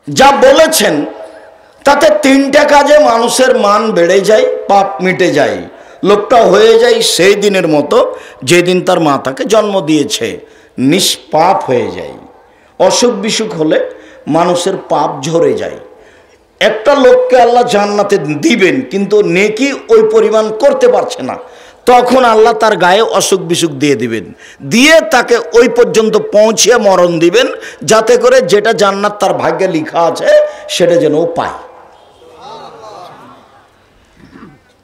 যা বলেছেন তাতে তিনটা কাজে মানুষের মান বেড়ে যায়, পাপ মিটে যায়। লোকটা হয়ে যায় সেই দিনের মতো যেদিন তার মা তাকে জন্ম দিয়েছে, নিষ্পাপ হয়ে যায়। অসুখ বিসুখ হলে মানুষের পাপ ঝরে যায়। একটা লোককে আল্লাহ জান্নাতে দিবেন কিন্তু নেকি ওই পরিমাণ করতে পারছে না, তখন আল্লাহ তার গায়ে অসুখ বিসুখ দিয়ে দিবেন, দিয়ে তাকে ওই পর্যন্ত পৌঁছিয়ে মরণ দিবেন, যাতে করে যেটা জান্নাত তার ভাগ্যে লেখা আছে সেটা যেন ও পায়।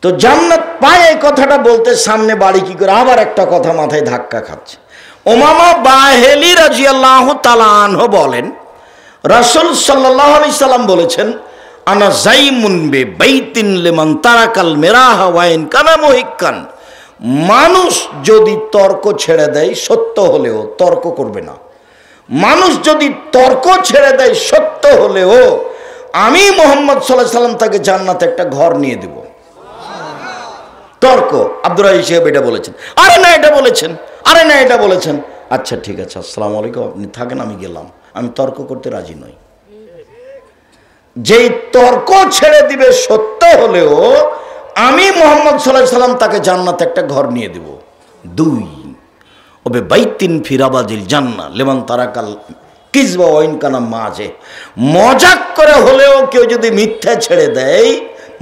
তো জান্নাত পায় এই কথাটা বলতে সামনে বাড়ি কি করে আবার একটা কথা মাথায় ধাক্কা খাচ্ছে। উমামা বাহেলি রাদিয়াল্লাহু তাআলা আনহু বলেন, রাসূল সাল্লাল্লাহু আলাইহি সাল্লাম বলেছেন, আনা যাইমুন বে বাইতিন লিমান তারাকাল মিরাহা ওয়া ইন কানা মুহিক্কান। মানুষ যদি তর্ক ছেড়ে দেয়, সত্য হলেও তর্ক করবে না। মানুষ যদি তর্ক ছেড়ে দেয় সত্য হলেও আমি মুহাম্মদ সাল্লাল্লাহু আলাইহি সাল্লাম তাকে জান্নাতে একটা ঘর নিয়ে দেব। তর্ক আব্দুর রাহিম সাহেব এটা বলেছেন, আরে না এটা বলেছেন, আরে না এটা বলেছেন, আচ্ছা ঠিক আছে আসসালামু আলাইকুম, আপনি থাকেন, আমি গেলাম, আমি তর্ক করতে রাজি নই। যেই তর্ক ছেড়ে দিবে সত্য হলেও আমি মুহাম্মদ সাল্লাল্লাহু আলাইহি সাল্লাম তাকে জান্নাতে একটা ঘর নিয়ে দেব। দুই, ওবে বাইতিন ফিরাবাজিল জান্নাহ লিমান তারাকাল কিযবা ওয়া ইন কানা মাযে। মজাক করে হলেও কেউ যদি মিথ্যা ছেড়ে দেয়,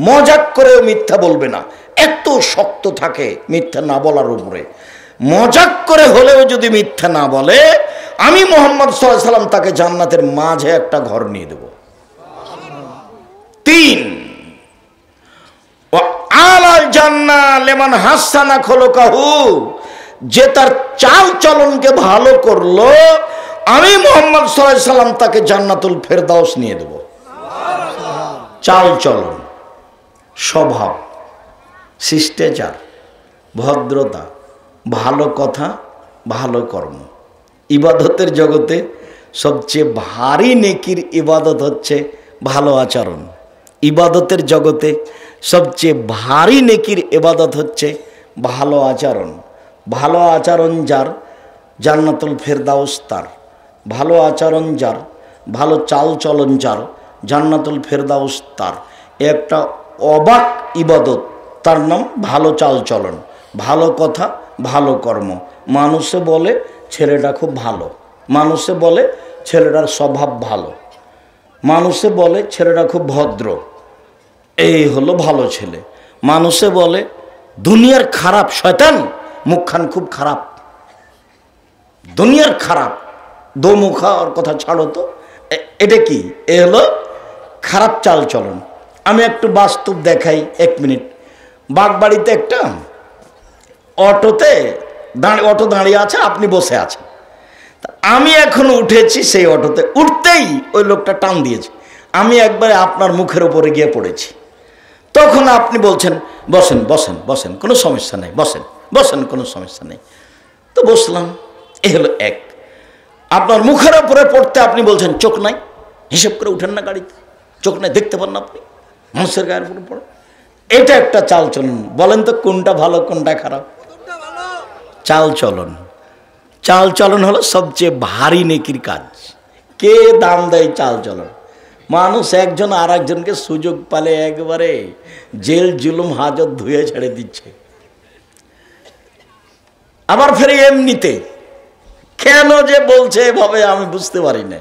মজাক করেও মিথ্যা বলবে না, এত শক্ত থাকে মিথ্যা না বলার উপরে, মজাক করে হলেও যদি মিথ্যা না বলে আমি মুহাম্মদ সাল্লাল্লাহু আলাইহি সাল্লাম তাকে জান্নাতের মাঝে একটা ঘর নিয়ে দেব। তিন, ও আলাল জান্নাহ লিমান হাসানা খুলুকাহু। যে তার চাল চলনকে ভালো করলো আমি মুহাম্মদ সাল্লাল্লাহু আলাইহি সাল্লাম তাকে জান্নাতুল ফেরদাউস নিয়ে দেব। চাল চলন, স্বভাব, শিষ্টাচার, ভদ্রতা, ভালো কথা, ভালো কর্ম। ইবাদতের জগতে সবচেয়ে ভারী নেকির ইবাদত হচ্ছে ভালো আচরণ। ইবাদতের জগতে সবচেয়ে ভারী নেকির ইবাদত হচ্ছে ভালো আচরণ। ভালো আচরণ যার, জান্নাতুল ফেরদাউস তার। ভালো আচরণ যার, ভালো চাল চলন যার, জান্নাতুল ফেরদাউস তার। একটা অবাক ইবাদত, তার নাম ভালো চাল চলন, ভালো কথা, ভালো কর্ম। মানুষে বলে ছেলেটা খুব ভালো, মানুষে বলে ছেলেটার স্বভাব ভালো, মানুষে বলে ছেলেটা খুব ভদ্র, এই হলো ভালো ছেলে। মানুষে বলে দুনিয়ার খারাপ শয়তান, মুখখান খুব খারাপ, দুনিয়ার খারাপ, দোমুখা ওর কথা ছাড়ো তো, এটা কি? এ হলো খারাপ চাল চলন। আমি একটু বাস্তব দেখাই, এক মিনিট। বাগবাড়িতে একটা অটোতে অটো দাঁড়িয়ে আছে, আপনি বসে আছেন, আমি এখন উঠেছি সেই অটোতে, উঠতেই ওই লোকটা টান দিয়েছে, আমি একবারে আপনার মুখের উপরে গিয়ে পড়েছি। তখন আপনি বলছেন বসেন বসেন বসেন, কোনো সমস্যা নেই, বসেন বসেন, কোনো সমস্যা নেই। তো বসলাম। এ হলো এক। আপনার মুখের উপরে পড়তে আপনি বলছেন চোখ নাই, হিসেব করে উঠেন না গাড়িতে, চোখ নাই, দেখতে পান না আপনি, মানুষের গায়ের উপরে পড়ে। এটা একটা চাল চলন। বলেন তো কোনটা ভালো কোনটা খারাপ? চাল চলন। চাল চলন হলো সবচেয়ে ভারী নেকির কাজ। কে দাম দেয় চাল চলন? মানুষ একজন আর একজনকে সুযোগ পালে একবারে জেল জুলুম হাজত ধুয়ে ছেড়ে দিচ্ছে। আবার ফের এমনিতে কেন যে বলছে এভাবে আমি বুঝতে পারি না।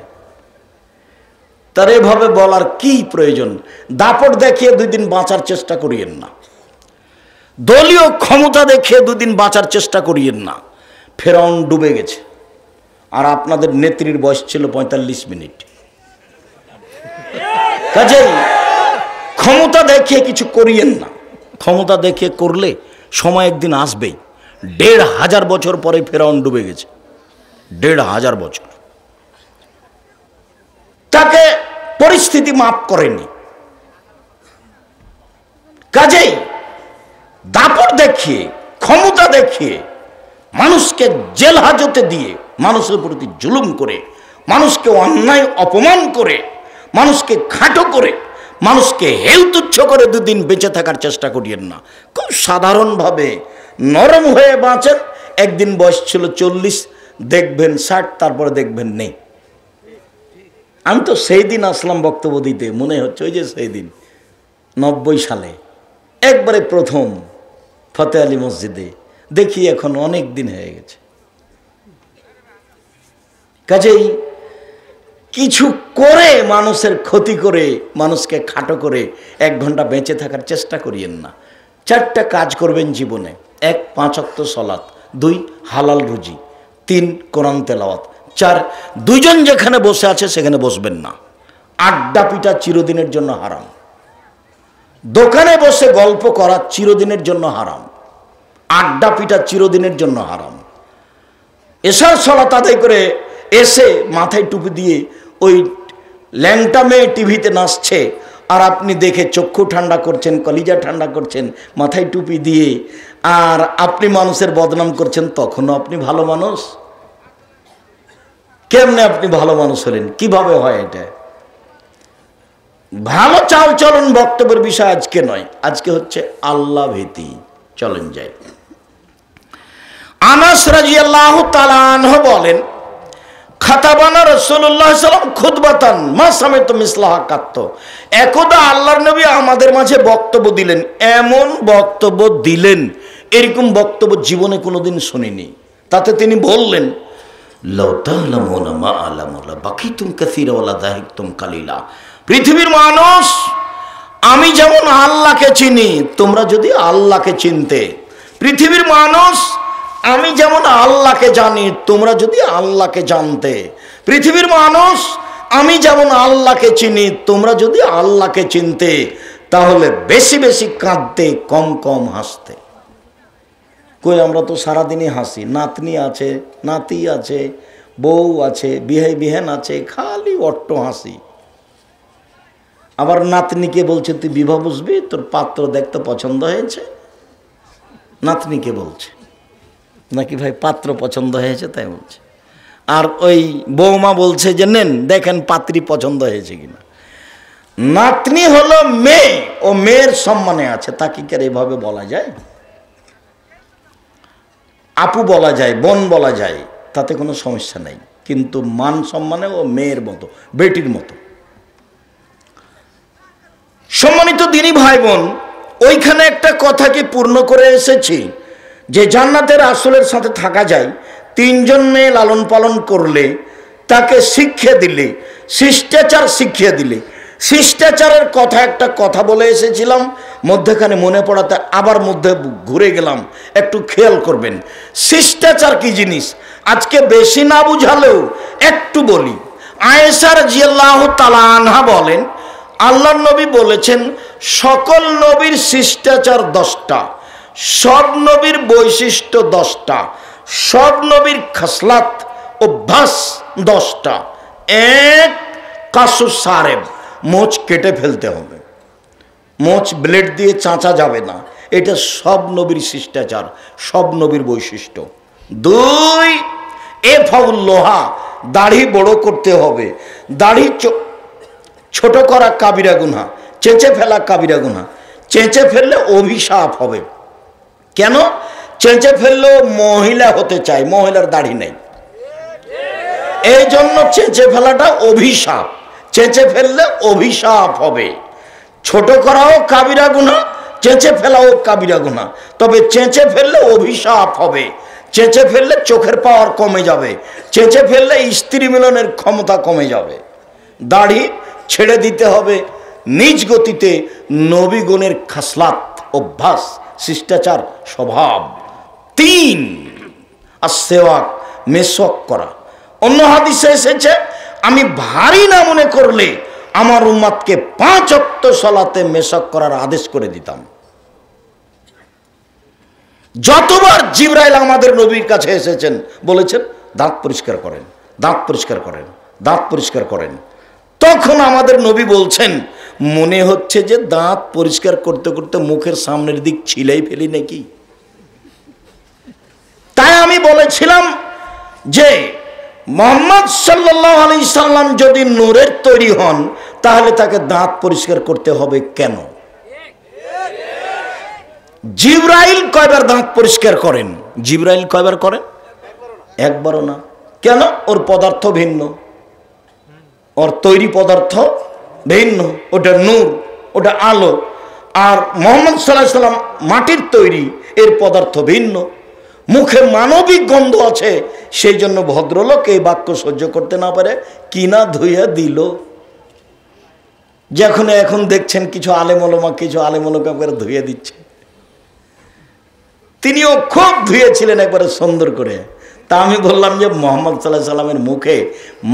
তার এভাবে বলার কি প্রয়োজন? দাপট দেখিয়ে 2 দিন বাঁচার চেষ্টা করিয়েন না, দলীয় ক্ষমতা দেখিয়ে 2 দিন বাঁচার চেষ্টা করিয়েন না। ফেরাউন ডুবে গেছে আর আপনাদের নেত্রীর বয়স ছিল 45 মিনিট। কাজেই ক্ষমতা দেখিয়ে কিছু করিয়েন না। ক্ষমতা দেখিয়ে করলে সময় একদিন আসবেই। 1500 বছর পরে ফেরাউন ডুবে গেছে, 1500 বছর। তাকে পরিস্থিতি মাফ করেনি। কাজেই দাপট দেখিয়ে, ক্ষমতা দেখিয়ে, মানুষকে জেল হাজতে দিয়ে, মানুষের প্রতি জুলুম করে, মানুষকে অন্যায় অপমান করে, মানুষকে খাটো করে, মানুষকে হেল তুচ্ছ করে 2 দিন বেঁচে থাকার চেষ্টা করিয়েন না। খুব সাধারণভাবে নরম হয়ে বাঁচেন। একদিন বয়স ছিল 40, দেখবেন 60, তারপরে দেখবেন নেই। আমি তো সেই দিন আসলাম বক্তব্য দিতে, মনে হচ্ছে ওই যে সেই দিন 90 সালে একবারে প্রথম ফতে আলী মসজিদে। দেখি এখন অনেক দিন হয়ে গেছে। কাজেই কিছু করে মানুষের ক্ষতি করে, মানুষকে খাটো করে 1 ঘন্টা বেঁচে থাকার চেষ্টা করিয়েন না। 4টা কাজ করবেন জীবনে। 1 5 ওয়াক্ত সালাত, 2 হালাল রুজি, 3 কোরআন তেলাওয়াত, 4 দুইজন যেখানে বসে আছে সেখানে বসবেন না। আড্ডা পিটা চিরদিনের জন্য হারাম। দোকানে বসে গল্প করা চিরদিনের জন্য হারাম। আড্ডা পিটা চিরদিনের জন্য হারাম। এশার সালাত আদায় করে এসে মাথায় টুপি দিয়ে ওই ল্যাংটা মেয়ে টিভিতে নাচছে, আর আপনি দেখে চক্ষু ঠান্ডা করছেন, কলিজা ঠান্ডা করছেন মাথায় টুপি দিয়ে, আর আপনি মানুষের বদনাম করছেন, তখনও আপনি ভালো মানুষ? কেমনে আপনি ভালো মানুষ হলেন? কিভাবে হয় এটা? ভালো চাল চলন বক্তব্যের বিষয় আজকে নয়, আজকে হচ্ছে আল্লাহ ভীতি। চলেন যাই। আনাস রাদিয়াল্লাহু তাআলা আনহু বলেন, খাতাবানা রাসূলুল্লাহ সাল্লাল্লাহু আলাইহি ওয়াসাল্লাম খুতবাতান মা সামিতু মিসলাহা কাত্ত। একদা আল্লাহর নবী আমাদের মাঝে বক্তব্য দিলেন, এমন বক্তব্য দিলেন এরকম বক্তব্য জীবনে কোনোদিন শুনিনি। তাতে তিনি বললেন, লাউ তা'লামুনা মা আ'লামু লাবাকিতুম কাসীরা ওয়া লাযাহিকতুম কালিলা। পৃথিবীর মানুষ, আমি যেমন আল্লাহকে চিনি, তোমরা যদি আল্লাহকে চিনতে। পৃথিবীর মানুষ, আমি যেমন আল্লাহকে জানি, তোমরা যদি আল্লাহকে জানতে। পৃথিবীর মানুষ, আমি যেমন আল্লাহকে চিনি, তোমরা যদি আল্লাহকে চিনতে, তাহলে বেশি বেশি কাঁদতে, কম কম হাসতে। কই আমরা তো সারাদিনই হাসি। নাতনি আছে, নাতি আছে, বউ আছে, বিহান আছে, খালি অট্ট হাসি। আবার নাতনিকে বলছে তুই বিবাহ বুঝবি, তোর পাত্র দেখতে পছন্দ হয়েছে। নাতনিকে বলছে নাকি ভাই পাত্র পছন্দ হয়েছে তাই বলছে। আর ওই বৌমা বলছে যে নেন দেখেন পাত্রী পছন্দ হয়েছে কিনা। নাতনি হলো মেয়ে, ও মেয়ের সম্মানে আছে, তাকে কি আর এভাবে বলা যায়? আপু বলা যায়, বোন বলা যায়, তাতে কোনো সমস্যা নেই, কিন্তু মান সম্মানে ও মেয়ের মতো, বেটির মতো। সম্মানিত দিনী ভাই বোন, ওইখানে একটা কথাকে পূর্ণ করে এসেছি যে জান্নাতের রাসূলের সাথে থাকা যায়। 3 জন মেয়ে লালন পালন করলে, তাকে শিক্ষা দিলে, শিষ্টাচার শিখিয়ে দিলে। শিষ্টাচারের কথা একটা কথা বলে এসেছিলাম, মধ্যখানে মনে পড়াতে আবার মধ্যে ঘুরে গেলাম, একটু খেয়াল করবেন। শিষ্টাচার কি জিনিস আজকে বেশি না বুঝালেও একটু বলি। আয়েশা রাদিয়াল্লাহু তাআলা আনহা বলেন, আল্লাহর নবী বলেছেন সকল নবীর শিষ্টাচার 10টা, সব নবীর বৈশিষ্ট্য 10টা, সব নবীর খাসলাত অভ্যাস 10টা। 1 কাসু সারেব, মোচ কেটে ফেলতে হবে, মোচ ব্লেড দিয়ে চাঁচা যাবে না, এটা সব নবীর শিষ্টাচার, সব নবীর বৈশিষ্ট্য। 2 এফাউল লোহা, দাড়ি বড় করতে হবে, দাড়ি ছোট করা কাবিরা গুনাহ, চেঁচে ফেলা কাবিরা গুনাহ। চেঁচে ফেললে অভিশাপ হবে। কেন? চেঁচে ফেললেও মহিলা হতে চায়, মহিলার দাড়ি নেই, এই জন্য চেঁচে ফেলাটা অভিশাপ। চেঁচে ফেললে অভিশাপ হবে। ছোট করাও কাবিরা গুনাহ, চেঁচে ফেলাও কাবিরা গুনাহ, তবে চেঁচে ফেললে অভিশাপ হবে। চেঁচে ফেললে চোখের পাওয়ার কমে যাবে, চেঁচে ফেললে স্ত্রী মিলনের ক্ষমতা কমে যাবে। দাড়ি ছেড়ে দিতে হবে নিজ গতিতে, নবীগণের খাসলাত অভ্যাস শিষ্টাচার স্বভাব। 3 আসওয়াক, মেসওয়াক করা। অন্য হাদিসে এসেছে আমি ভারী না মনে করলে আমার উম্মতকে 5 ওয়াক্ত সালাতে মেসওয়াক করার আদেশ করে দিতাম। যতবার জিবরাইল আমাদের নবীর কাছে এসেছেন বলেছেন দাঁত পরিষ্কার করেন, দাঁত পরিষ্কার করেন, দাঁত পরিষ্কার করেন, তখন আমাদের নবী বলছেন মনে হচ্ছে যে দাঁত পরিষ্কার করতে করতে মুখের সামনের দিক ছিলাই ফেলি নাকি। তাই আমি বলেছিলাম যে মুহাম্মদ সাল্লাল্লাহু আলাইহি সাল্লাম যদি নূরের তৈরি হন তাহলে তাকে দাঁত পরিষ্কার করতে হবে কেন? জিবরাইল কয়বার দাঁত পরিষ্কার করেন? জিবরাইল কয়বার করেন? একবারও না। কেন? ওর পদার্থ ভিন্ন। ওর তৈরি পদার্থ ভিন্ন, ওটা নূর, ওটা আলো। আর মুহাম্মদ সাল্লাল্লাহু আলাইহি সাল্লাম মাটির তৈরি, এর পদার্থ ভিন্ন। মুখে মানবিক গন্ধ আছে, সেই জন্য ভদ্রলোক এই বাক্য সহ্য করতে না পারে কিনা ধুইয়া দিল। যখন এখন দেখছেন কিছু আলেমোলামা একবারে ধুয়ে দিচ্ছে, তিনিও খুব ধুয়েছিলেন একবারে সুন্দর করে। তা আমি বললাম যে মুহাম্মদ সাল্লাল্লাহু আলাইহি সাল্লামের মুখে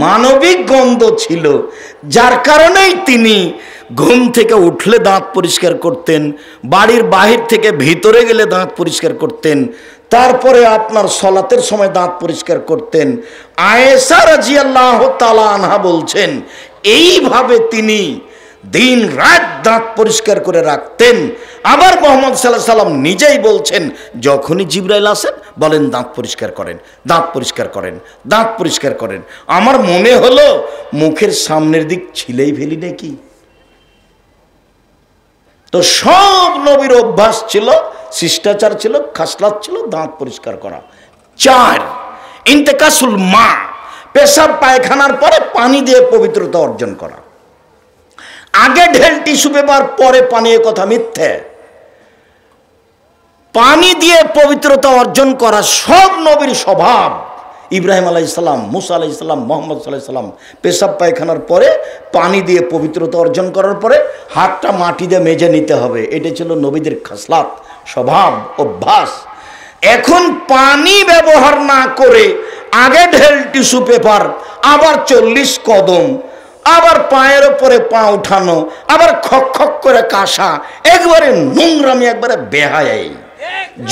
মানবিক গন্ধ ছিল, যার কারণেই তিনি ঘুম থেকে উঠলে দাঁত পরিষ্কার করতেন, বাড়ির বাহির থেকে ভিতরে গেলে দাঁত পরিষ্কার করতেন, তারপরে আপনার সলাতের সময় দাঁত পরিষ্কার করতেন। আয়েশা রাদিয়াল্লাহু তাআলা আনহা বলছেন এইভাবে তিনি দিন রাত দাঁত পরিষ্কার করে রাখতেন। আবার মুহাম্মদ সাল্লাল্লাহু আলাইহি সাল্লাম নিজেই বলছেন, যখনই জিবরাইল আসেন বলেন দাঁত পরিষ্কার করেন, দাঁত পরিষ্কার করেন, দাঁত পরিষ্কার করেন। আমার মনে হলো মুখের সামনের দিক ছিলেই ফেলি নাকি। তো সব নবীর অভ্যাস ছিল, শিষ্টাচার ছিল, খাসলাত ছিল দাঁত পরিষ্কার করা। 4 ইন্তেকাসুল মা, পেশাব পায়খানার পরে পানি দিয়ে পবিত্রতা অর্জন করা। আগে ঢেল টিস্যু পেপার পরে পানি, এ কথা মিথ্যে। পানি দিয়ে পবিত্রতা অর্জন করা সব নবীর স্বভাব। ইব্রাহিম আলাইহিস সালাম, মুসা আলাইহিস সালাম, মুহাম্মদ সাল্লাল্লাহু আলাইহি সাল্লাম পেশাব পায়খানার পরে পানি দিয়ে পবিত্রতা অর্জন করার পরে হাতটা মাটি দিয়ে মেজে নিতে হবে। এটা ছিল নবীদের খাসলাত, স্বভাব, অভ্যাস। এখন পানি ব্যবহার না করে আগে ঢেল টিস্যু পেপার, আবার 40 কদম, আবার পায়ের ওপরে পা উঠানো, আবার খক খক করে কাশা, একবারে নোংরামি, একবারে বেহায়াই।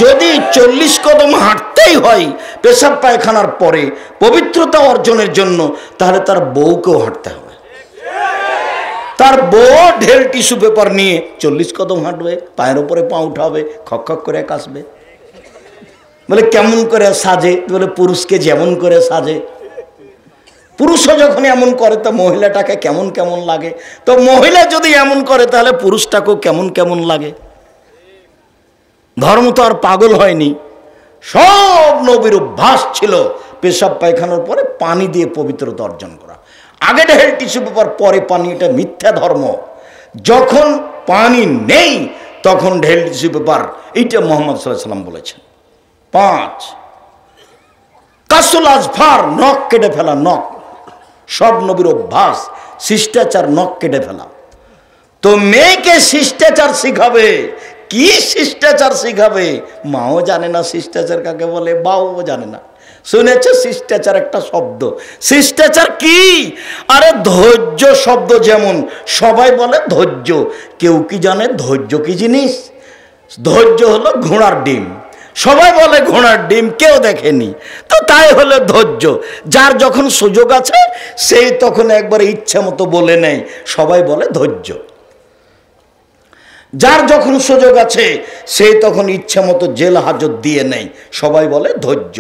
যদি 40 কদম হাঁটতেই হয় পেশাব পায়খানার পরে পবিত্রতা অর্জনের জন্য, তাহলে তার বউকেও হাঁটতে হবে। তার বউ ঢেল টিস্যু পেপার নিয়ে 40 কদম হাঁটবে, পায়ের ওপরে পা উঠাবে, খক খক করে কাশবে। বলে কেমন করে সাজে? বলে পুরুষকে যেমন করে সাজে। পুরুষও যখন এমন করে তো মহিলাটাকে কেমন কেমন লাগে। তো মহিলা যদি এমন করে তাহলে পুরুষটাকেও কেমন কেমন লাগে। ধর্ম তো আর পাগল হয়নি। সব নবীর অভ্যাস ছিল পেশাব পায়খানার পরে পানি দিয়ে পবিত্রতা অর্জন করা। আগে ঢেল টিস্যু পেপার পরে পানি, এটা মিথ্যা ধর্ম। যখন পানি নেই তখন ঢেল টিস্যু পেপার, এইটা মুহাম্মদ সাল্লাল্লাহু আলাইহি সাল্লাম বলেছেন। 5 কাসুল আজফার, নখ কেটে ফেলা। নখ সব নবীর অভ্যাস, শিষ্টাচার, নখ কেটে ফেলা। তো মেয়েকে শিষ্টাচার শিখাবে, কি শিষ্টাচার শিখাবে? মাও জানে না শিষ্টাচার কাকে বলে, বাও জানে না। শুনেছে শিষ্টাচার একটা শব্দ, শিষ্টাচার কি? আরে ধৈর্য শব্দ যেমন সবাই বলে ধৈর্য, কেউ কি জানে ধৈর্য কি জিনিস? ধৈর্য হলো ঘোড়ার ডিম। সবাই বলে ঘোড়ার ডিম, কেউ দেখেনি। তো তাই হলো ধৈর্য। যার যখন সুযোগ আছে সেই তখন একবারে ইচ্ছা মতো বলে নেয়, সবাই বলে ধৈর্য। যার যখন সুযোগ আছে সেই তখন ইচ্ছা মতো জেল হাজত দিয়ে নেয়, সবাই বলে ধৈর্য।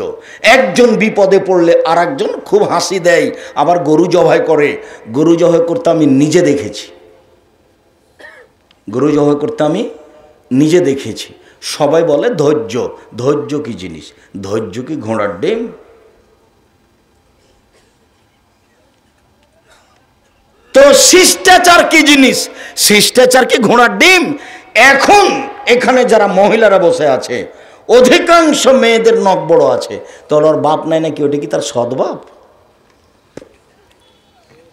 একজন বিপদে পড়লে আর একজন খুব হাসি দেয়, আবার গরু জবাই করে। গরু জবাই করতে আমি নিজে দেখেছি, গরু জবাই করতে আমি নিজে দেখেছি। সবাই বলে ধৈর্য। ধৈর্য কি জিনিস? ধৈর্য কি ঘোড়ার ডিম? তো শিষ্টাচার কি জিনিস? শিষ্টাচার কি ঘোড়ার ডিম? এখন এখানে যারা মহিলারা বসে আছে, অধিকাংশ মেয়েদের নখ বড় আছে। তোর ওর বাপ নাই নাকি? ওটা কি তার সৎ বাপ?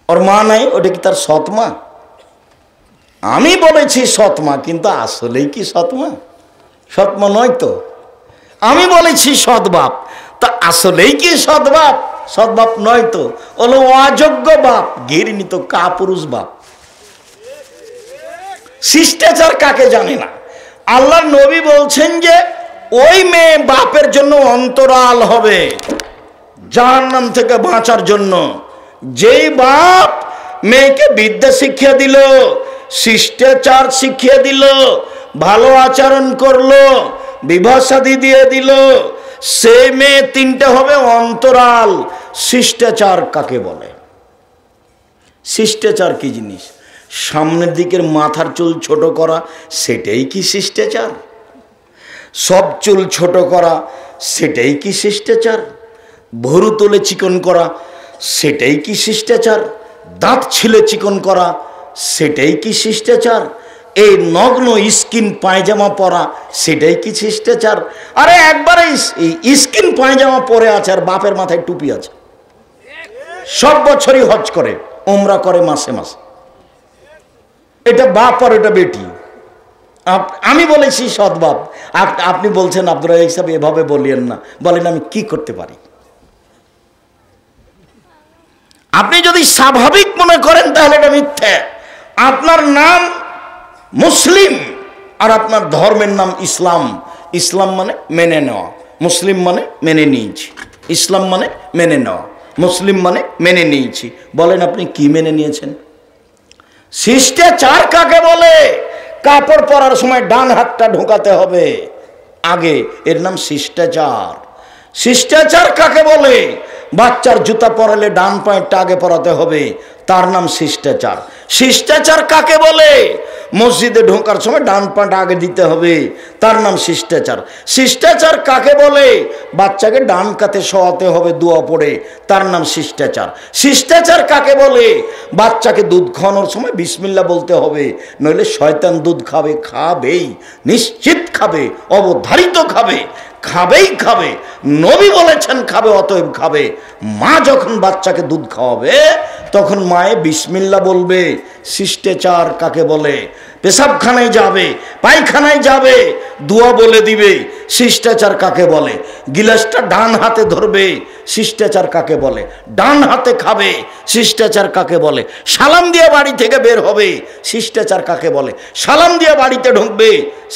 ওর মা নাই, ওটা কি তার সৎ মা? আমি বলেছি সৎ মা, কিন্তু আসলেই কি সৎ মা? সৎ মা নয় তো। আমি বলেছি সৎ বাপ, তা আসলেই কি সৎ বাপ? সৎ বাপ নয় তো, হলো অযোগ্য বাপ, ঘৃণিত কাপুরুষ বাপ। শিষ্টাচার কাকে জানে না। আল্লাহর নবী বলছেন যে ওই মেয়ে বাপের জন্য অন্তরাল হবে জাহান্নাম থেকে বাঁচার জন্য। যেই বাপ মেয়েকে বিদ্যা শিখিয়ে দিল, শিষ্টাচার শিখিয়ে দিল, ভালো আচরণ করলো, বিবাহ শাদী দিয়ে দিল, সে মেয়ে 3টে হবে অন্তরাল। শিষ্টাচার কাকে বলে? শিষ্টাচার কি জিনিস? সামনের দিকের মাথার চুল ছোট করা, সেটাই কি শিষ্টাচার? সব চুল ছোট করা, সেটাই কি শিষ্টাচার? ভুরু তুলে চিকন করা, সেটাই কি শিষ্টাচার? দাঁত ছিলে চিকন করা সেটাই কি শিষ্টাচার? এই নগ্ন স্কিন পায়জামা পরা সেটাই কি শিষ্টাচার? আরে একবারে স্কিন পায়জামা পরে আছে আর বাপের মাথায় টুপি আছে, সব বছরই হজ করে, ওমরা করে মাসে মাসে, এটা বাপ আর এটা বেটি। আমি বলেছি সৎবাপ, আপনি বলছেন আব্দুর রাজ্জাক সাহেব এভাবে বলিয়েন না। বলেন আমি কি করতে পারি? আপনি যদি স্বাভাবিক মনে করেন তাহলে এটা মিথ্যা। আপনার নাম মুসলিম আর আপনার ধর্মের নাম ইসলাম। ইসলাম মানে মেনে নেওয়া, মুসলিম মানে মেনে নিয়েছি, ইসলাম মানে মেনে নেওয়া, মুসলিম মানে মেনে নিয়েছি। বলেন আপনি কি মেনে নিয়েছেন? শিষ্টাচার কাকে বলে? কাপড় পরার সময় ডান হাতটা ঢোকাতে হবে আগে, এর নাম শিষ্টাচার। শিষ্টাচার কাকে বলে? বাচ্চার জুতা পরালে ডান পায়েরটা আগে পরাতে হবে, তার নাম শিষ্টাচার। শিষ্টাচার কাকে বলে? মসজিদে ঢোকার সময় ডান পাটা আগে দিতে হবে, তার নাম শিষ্টাচার। শিষ্টাচার কাকে বলে? বাচ্চাকে ডান কাতে শোয়াতে হবে দোয়া পড়ে, তার নাম শিষ্টাচার। শিষ্টাচার কাকে বলে? বাচ্চাকে দুধ খাওয়ানোর সময় বিসমিল্লাহ বলতে হবে, নইলে শয়তান দুধ খাবে, খাবেই, নিশ্চিত খাবে, অবধারিত খাবে, খাবেই খাবে, নবী বলেছেন খাবে, অতএব খাবে। মা যখন বাচ্চাকে দুধ খাওয়াবে তখন মায়ে বিসমিল্লাহ বলবে। শিষ্টাচার কাকে বলে? পেশাবখানায় যাবে, পায়খানায় যাবে, দোয়া বলে দিবে। শিষ্টাচার কাকে বলে? গিলাসটা ডান হাতে ধরবে। শিষ্টাচার কাকে বলে? ডান হাতে খাবে। শিষ্টাচার কাকে বলে? সালাম দিয়ে বাড়ি থেকে বের হবে। শিষ্টাচার কাকে বলে? সালাম দিয়ে বাড়িতে ঢুকবে।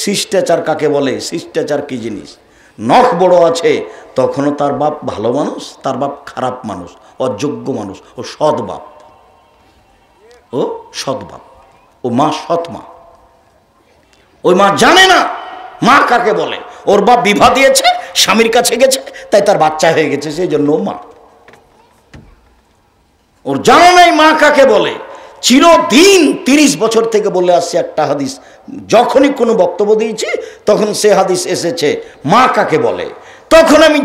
শিষ্টাচার কাকে বলে? শিষ্টাচার কি জিনিস? নখ বড় আছে তখনও তার বাপ ভালো মানুষ, তার বাপ খারাপ মানুষ, অযোগ্য মানুষ, ও সৎ বাপ, ও সৎ বাপ, ও মা সৎ মা। ওই মা জানে না মা কাকে বলে। ওর বাপ বিবাহ দিয়েছে, স্বামীর কাছে গেছে, তাই তার বাচ্চা হয়ে গেছে, সেই জন্য মা। ওর জানা নাই মা কাকে বলে। চিরদিন 30 বছর থেকে বলে আসছে একটা হাদিস, যখনই কোনো বক্তব্য দিয়েছি তখন সে হাদিস এসেছে মা কাকে বলে। তখন আমি